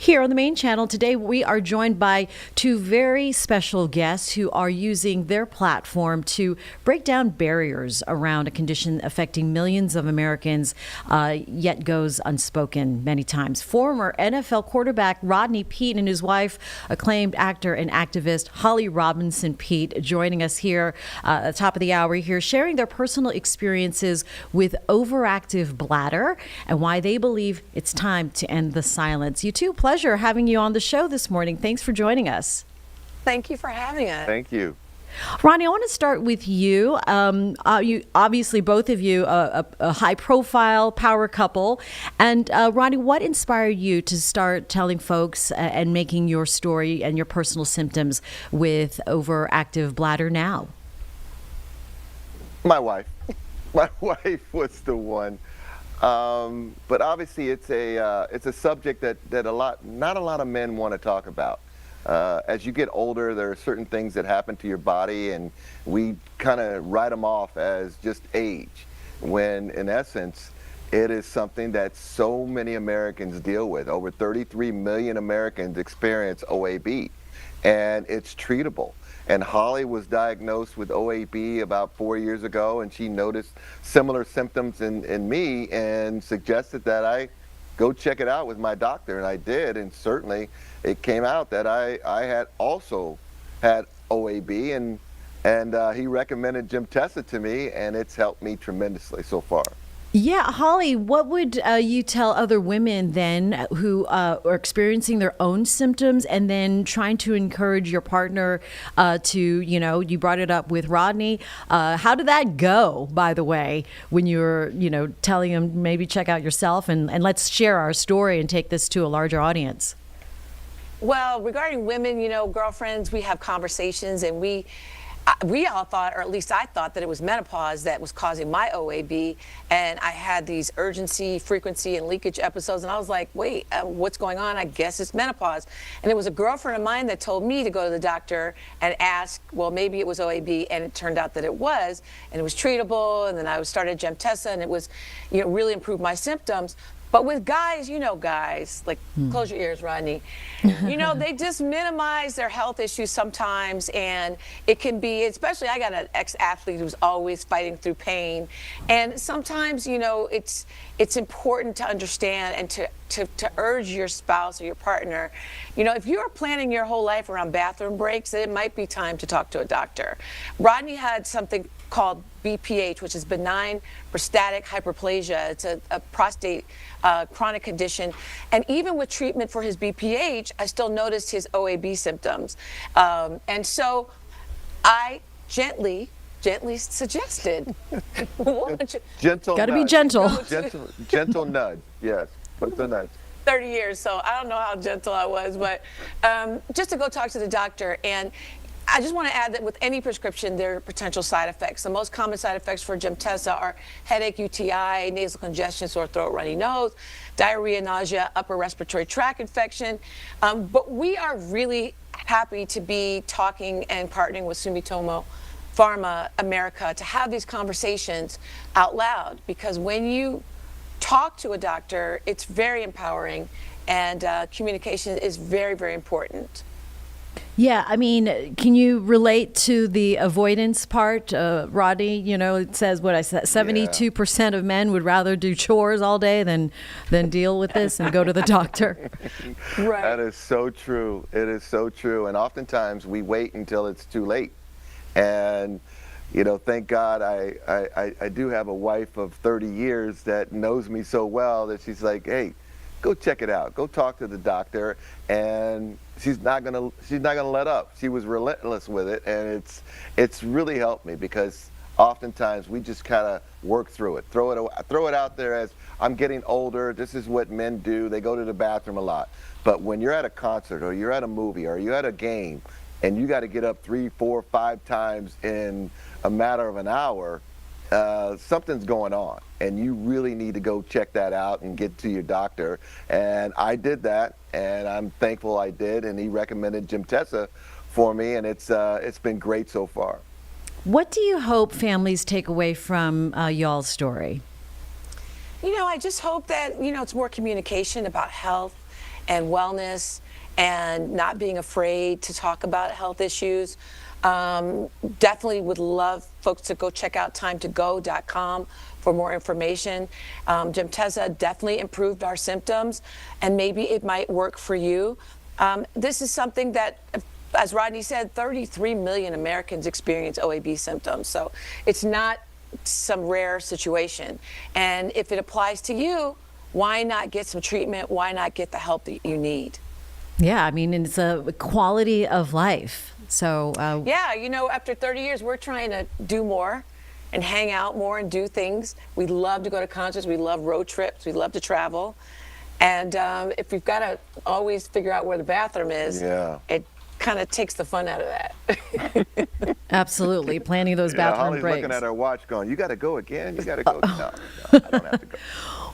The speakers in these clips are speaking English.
Here on the main channel today, we are joined by two very special guests who are using their platform to break down barriers around a condition affecting millions of Americans, yet goes unspoken many times. Former NFL quarterback Rodney Peete and his wife, acclaimed actor and activist Holly Robinson Peete, joining us here at the top of the hour here, sharing their personal experiences with overactive bladder and why they believe it's time to end the silence. You two, pleasure having you on the show this morning. Thanks for joining us. Thank you for having us. Thank you. Ronnie, I want to start with you. You obviously, both of you, a high-profile power couple. And Ronnie, what inspired you to start telling folks and making your story and your personal symptoms with overactive bladder now? My wife. My wife was the one. But obviously, it's a subject that not a lot of men want to talk about. As you get older, there are certain things that happen to your body, and we kind of write them off as just age, when in essence, it is something that so many Americans deal with. Over 33 million Americans experience OAB, and it's treatable. And Holly was diagnosed with OAB about 4 years ago, and she noticed similar symptoms in me and suggested that I go check it out with my doctor, and I did, and certainly it came out that I had also had OAB, and he recommended Gymtessa to me, and it's helped me tremendously so far. Yeah, Holly, what would you tell other women then who are experiencing their own symptoms and then trying to encourage your partner to, you brought it up with Rodney. How did that go, by the way, when you were, telling him maybe check out yourself and let's share our story and take this to a larger audience? Well, regarding women, girlfriends, we have conversations, and we all thought, or at least I thought, that it was menopause that was causing my OAB, and I had these urgency, frequency, and leakage episodes, and I was like, wait, what's going on? I guess it's menopause. And it was a girlfriend of mine that told me to go to the doctor and ask, well, maybe it was OAB, and it turned out that it was, and it was treatable, and then I started Gymtessa, and it was, really improved my symptoms. But with guys, guys, like, close your ears, Rodney, they just minimize their health issues sometimes, and it can be, especially I got an ex-athlete who's always fighting through pain, and sometimes, it's important to understand and to urge your spouse or your partner, if you're planning your whole life around bathroom breaks, it might be time to talk to a doctor. Rodney had something called BPH, which is benign prostatic hyperplasia. It's a prostate chronic condition. And even with treatment for his BPH, I still noticed his OAB symptoms. And so I gently suggested. Gentle Got to be nudge. gentle. Gentle nudge, yes. What's the nudge? 30 years, so I don't know how gentle I was, but just to go talk to the doctor. And I just want to add that with any prescription, there are potential side effects. The most common side effects for Gymtessa are headache, UTI, nasal congestion, sore throat, runny nose, diarrhea, nausea, upper respiratory tract infection. But we are really happy to be talking and partnering with Sumitomo Pharma America to have these conversations out loud, because when you talk to a doctor, it's very empowering, and communication is very, very important. Yeah, I mean, can you relate to the avoidance part, Rodney? It says what I said, 72% of men would rather do chores all day than deal with this and go to the doctor. Right. That is so true. It is so true. And oftentimes we wait until it's too late. And, thank God I do have a wife of 30 years that knows me so well that she's like, hey, go check it out. Go talk to the doctor. And she's not gonna let up. She was relentless with it, and it's really helped me, because oftentimes we just kind of work through it, throw it out there as I'm getting older. This is what men do. They go to the bathroom a lot. But when you're at a concert, or you're at a movie, or you're at a game, and you got to get up 3, 4, 5 times in a matter of an hour, something's going on, and you really need to go check that out and get to your doctor. And I did that, and I'm thankful I did, and he recommended Gymtessa for me, and it's been great so far. What do you hope families take away from y'all's story? I just hope that, it's more communication about health and wellness and not being afraid to talk about health issues. Definitely would love folks to go check out timetogo.com for more information. Gemtesa definitely improved our symptoms, and maybe it might work for you. This is something that, as Rodney said, 33 million Americans experience OAB symptoms. So it's not some rare situation. And if it applies to you, why not get some treatment? Why not get the help that you need? Yeah, I mean, and it's a quality of life. So yeah, you know, after 30 years, we're trying to do more and hang out more and do things. We love to go to concerts. We love road trips. We love to travel. And if we've got to always figure out where the bathroom is, it kind of takes the fun out of that. Absolutely. Planning those bathroom Holly's breaks. looking at her watch going, you got to go again? You got to go? No, I don't have to go.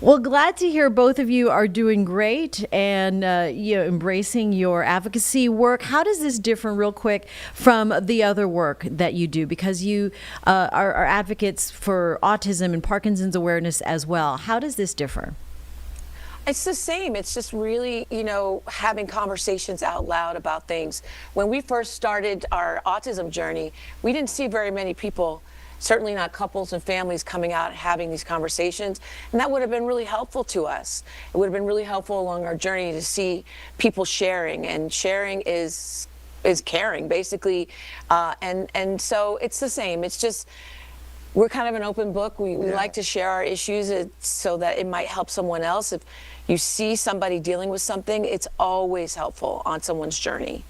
Well, glad to hear both of you are doing great and embracing your advocacy work. How does this differ, real quick, from the other work that you do? Because you are advocates for autism and Parkinson's awareness as well. How does this differ? It's the same. It's just really, you know, having conversations out loud about things. When we first started our autism journey, we didn't see very many people, certainly not couples and families, coming out and having these conversations. And that would have been really helpful to us. It would have been really helpful along our journey to see people sharing. And sharing is caring, basically. And so it's the same. It's just, we're kind of an open book. We like to share our issues so that it might help someone else. If you see somebody dealing with something, it's always helpful on someone's journey.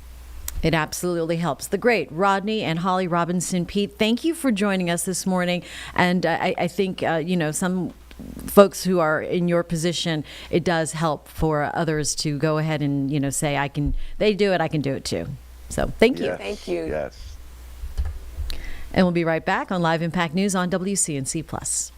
It absolutely helps. The great Rodney and Holly Robinson Peete, thank you for joining us this morning. And I think, some folks who are in your position, it does help for others to go ahead and, say, they do it, I can do it too. So thank you. Yes. Thank you. Yes. And we'll be right back on Live Impact News on WCNC+.